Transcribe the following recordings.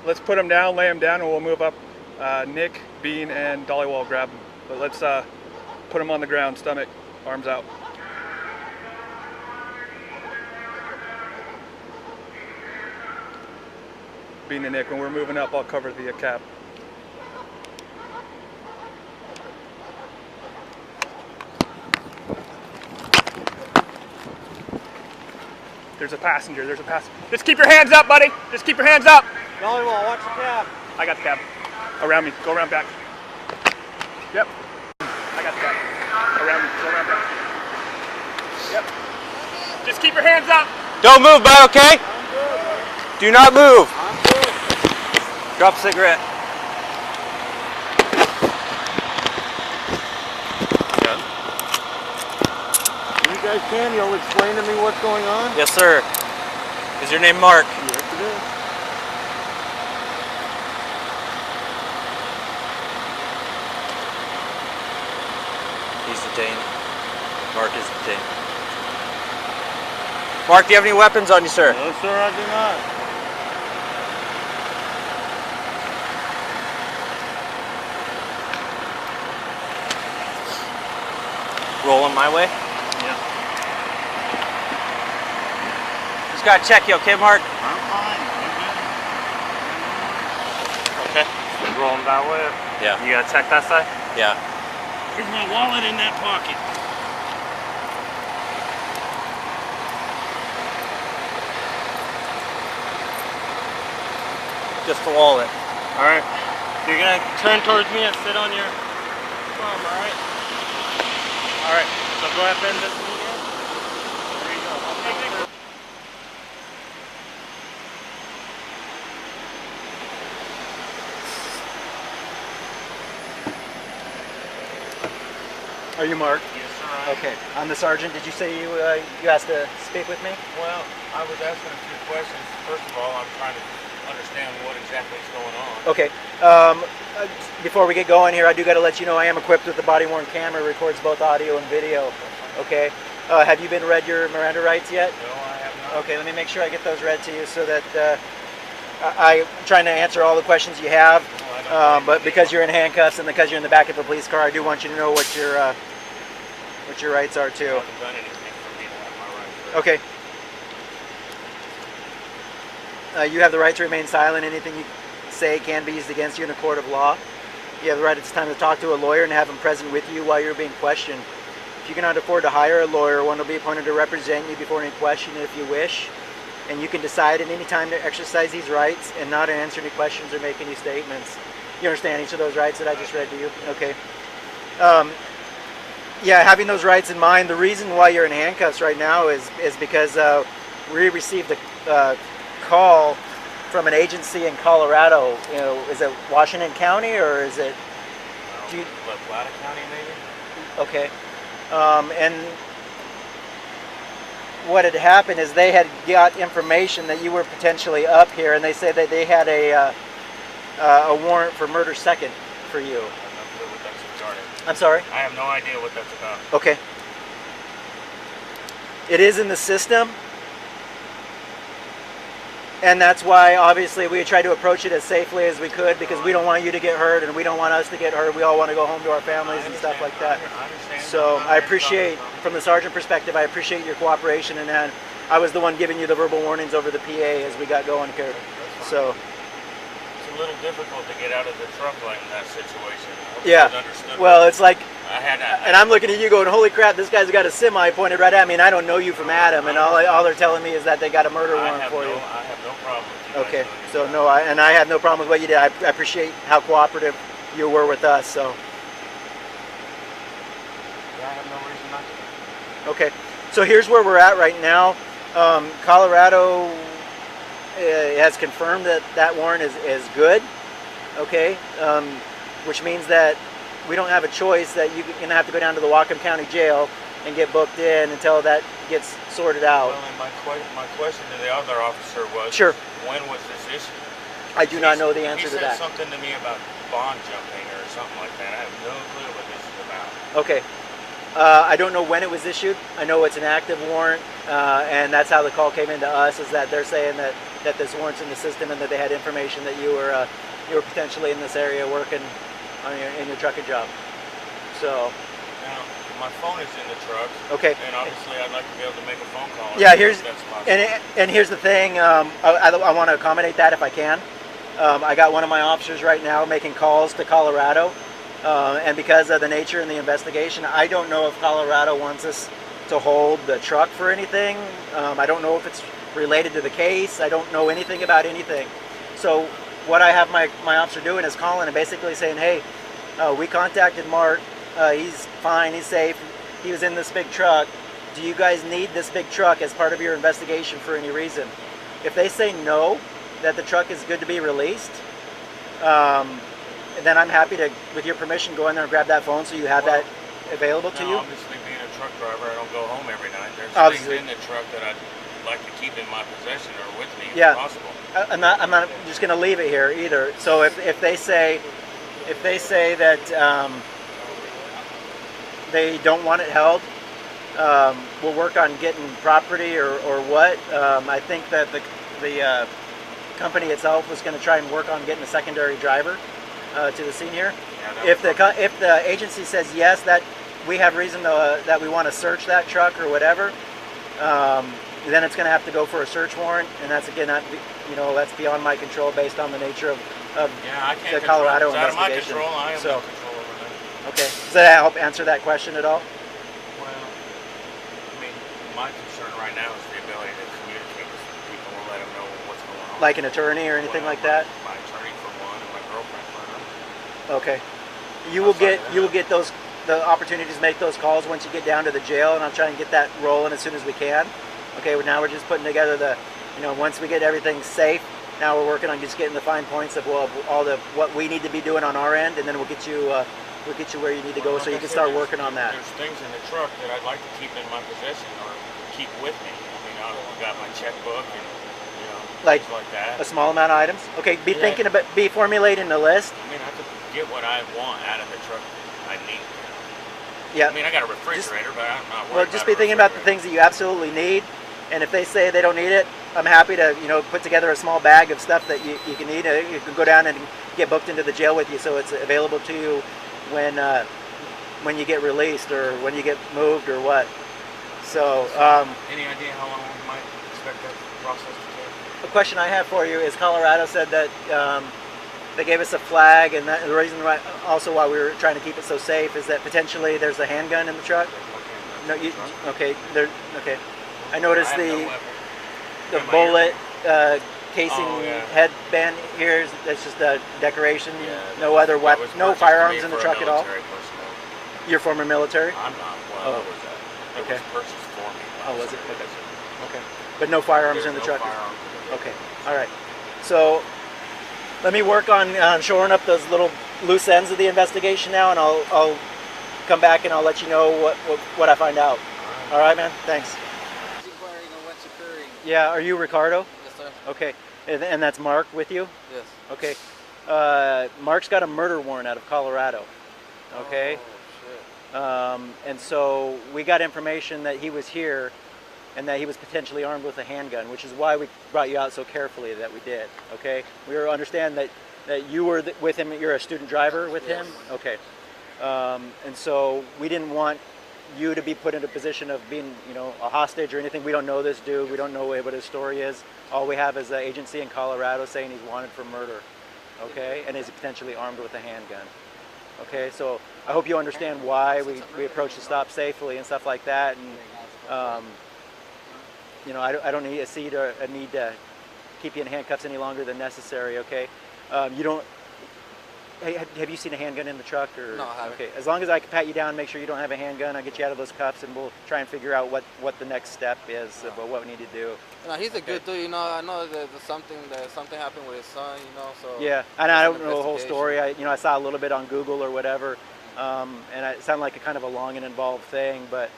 let's put him down, lay him down, and we'll move up. Nick, Bean, and Dollywall grab him. But let's put him on the ground, stomach, arms out. Bean and Nick, when we're moving up, I'll cover the cab. There's a passenger, there's a passenger. Just keep your hands up, buddy. Just keep your hands up. Dollywall, watch the cab. I got the cab. Around me, go around back. Yep. I got the cab. Around me, go around back. Yep. Just keep your hands up. Don't move, bud, okay? I'm good. Do not move. I'm good. Drop a cigarette. You guys can, you'll explain to me what's going on? Yes, sir. Is your name Mark? Yes, it is. He's detained. Mark is detained. Mark, do you have any weapons on you, sir? No, sir, I do not. Rolling my way? Yeah. Just gotta check you, okay, Mark? I'm fine. Okay. Just rolling that way. Yeah. You gotta check that side? Yeah. Here's my wallet in that pocket. Just the wallet. Alright. You're gonna turn towards me and sit on your thumb, alright? Alright, so go ahead and bend this knee in. There you go. Okay. Are you Mark? Yes, sir, I am. Okay. I'm the sergeant. Did you say you asked to speak with me? Well, I was asking a few questions. First of all, I'm trying to understand what exactly is going on. Okay. Before we get going here, I do got to let you know I am equipped with the body-worn camera. Records both audio and video. Okay. Have you been read your Miranda rights yet? No, I have not. Okay. Let me make sure I get those read to you so that I'm trying to answer all the questions you have. But because you're in handcuffs and because you're in the back of a police car, I do want you to know what your rights are too. You haven't done anything for me to have my rights. Okay. You have the right to remain silent. Anything you say can be used against you in a court of law. You have the right at this time to talk to a lawyer and have him present with you while you're being questioned. If you cannot afford to hire a lawyer, one will be appointed to represent you before any question if you wish. And you can decide at any time to exercise these rights and not answer any questions or make any statements. You understand each of those rights that I just read to you? Okay. Yeah, having those rights in mind, the reason why you're in handcuffs right now is because we received a call from an agency in Colorado. You know, is it Washington County or is it? La Plata County, maybe? Okay. And what had happened is they had got information that you were potentially up here, and they said that they had a warrant for murder second for you. I have no clue what that's regarding. I'm sorry? I have no idea what that's about. Okay. It is in the system. And that's why, obviously, we try to approach it as safely as we could because we don't want you to get hurt and we don't want us to get hurt. We all want to go home to our families and stuff like that. I understand. So I appreciate, from the sergeant perspective, I appreciate your cooperation, and then I was the one giving you the verbal warnings over the PA as we got going here. So it's a little difficult to get out of the truck like in that situation. yeah, well, it's like, I had and I'm looking at you going, holy crap, this guy's got a semi pointed right at me, and I don't know you from Adam, and all they're telling me is that they got a murder warrant for you. I have no problem with you. Okay, so no, I have no problem with what you did. I appreciate how cooperative you were with us. So Yeah, I have no reason not to. okay, so here's where we're at right now. Colorado has confirmed that that warrant is good. Okay, which means that we don't have a choice, that you're going to have to go down to the Whatcom County Jail and get booked in until that gets sorted out. Well, and my question to the other officer was, Sure. When was this issue? I do not know the answer to He that. said something to me about bond jumping or something like that. I have no clue what this is about. Okay. I don't know when it was issued. I know it's an active warrant, and that's how the call came into us, is that they're saying that that this warrant's in the system and that they had information that you were potentially in this area working on in your trucking job. So. Now, my phone is in the truck. Okay. And obviously, I'd like to be able to make a phone call. Yeah, here's that's possible. and here's the thing. I want to accommodate that if I can. I got one of my officers right now making calls to Colorado, and because of the nature and the investigation, I don't know if Colorado wants us to hold the truck for anything. I don't know if it's related to the case. I don't know anything about anything. So what I have my officer doing is calling and basically saying, hey, we contacted Mark. He's fine. He's safe. He was in this big truck. Do you guys need this big truck as part of your investigation for any reason? If they say no, that the truck is good to be released, then I'm happy to, with your permission, go in there and grab that phone so you have that available to you. Obviously, being a truck driver, I don't go home every night. There's Obviously. things in the truck that I'd like to keep in my possession or with me Yeah. if possible. I'm not just going to leave it here either. So if they say that they don't want it held, we'll work on getting property or what. I think that the company itself was going to try and work on getting a secondary driver to the scene here. Yeah, If the agency says yes, that we have reason that we want to search that truck or whatever, then it's going to have to go for a search warrant, and that's again, that's beyond my control based on the nature of I can't the Colorado control. It's out of my investigation. control. I have So, no control over that. okay, does that help answer that question at all? Well, I mean, my concern right now is the ability to communicate with people and let them know what's going on. Like an attorney or anything like that? My attorney for one, and my girlfriend for another. Okay, you will get the opportunities to make those calls once you get down to the jail, and I'll try and get that rolling as soon as we can. Okay, well, now we're just putting together once we get everything safe. Now we're working on just getting the fine points of what we need to be doing on our end, and then we'll get you where you need to go, so you can start working on that. There's things in the truck that I'd like to keep in my possession or keep with me. I mean, I've got my checkbook and Like things like that. a small amount of items. Okay, be formulating a list. I mean, I could get what I want out of the truck that I need. Yeah. I mean, I got a refrigerator, but I'm not worried Well, just be thinking about the things that you absolutely need, and if they say they don't need it, I'm happy to put together a small bag of stuff that you can need. You can go down and get booked into the jail with you, so it's available to you when you get released or when you get moved or what. So any idea how long we might expect that process to take? the question I have for you is, Colorado said that they gave us a flag, and the reason why we were trying to keep it so safe is that potentially there's a handgun in the truck. No, okay. Okay. I noticed the bullet casing headband here. That's just a decoration. Yeah, no other weapons. No firearms in the for truck at all. military personnel. You're former military. I'm not. Well, it was purchased for me. Oh, was it? Okay. But no firearms in the truck. Firearms. Okay. All right. So let me work on shoring up those little loose ends of the investigation now, and I'll come back and I'll let you know what I find out. All right, man. Thanks. Inquiring on what's occurring. Yeah. Are you Ricardo? Yes, sir. Okay. And that's Mark with you? Yes. Okay. Mark's got a murder warrant out of Colorado. Okay. Oh, shit. And so we got information that he was here and that he was potentially armed with a handgun, which is why we brought you out so carefully that we did. Okay. We understand that you were with him. You're a student driver with him. Okay. And so we didn't want you to be put in a position of being, a hostage or anything. We don't know this dude. We don't know what his story is. All we have is an agency in Colorado saying he's wanted for murder. Okay. And is potentially armed with a handgun. Okay. So I hope you understand why we approach the stop safely and stuff like that. And I don't see a need to keep you in handcuffs any longer than necessary. Okay. You don't. Have you seen a handgun in the truck? Or? No, I haven't. Okay. As long as I can pat you down, make sure you don't have a handgun, I'll get you out of those cuffs, and we'll try and figure out what the next step is about what we need to do. No, he's a good dude. I know that something happened with his son. So yeah, and I don't know the whole story. I saw a little bit on Google or whatever, and it sounded like a kind of a long and involved thing, but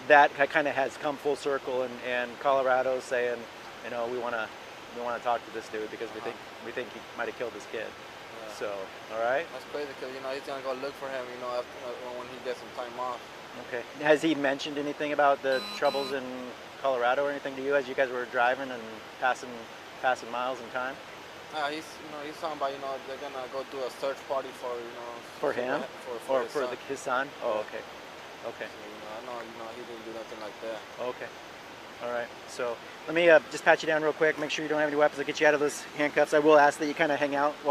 that kind of has come full circle, and Colorado's saying, we want to talk to this dude because we think he might have killed this kid. So, all right. That's crazy because he's gonna go look for him. After when he gets some time off. Okay. Has he mentioned anything about the troubles in Colorado or anything to you as you guys were driving and passing passing miles in time? He's talking about they're gonna go do a search party for For him? for Or his for son. his son? Oh, Yeah. okay. Okay. So, I know he didn't do nothing like that. Okay. All right. So let me just pat you down real quick. Make sure you don't have any weapons. I'll get you out of those handcuffs. I will ask that you kind of hang out while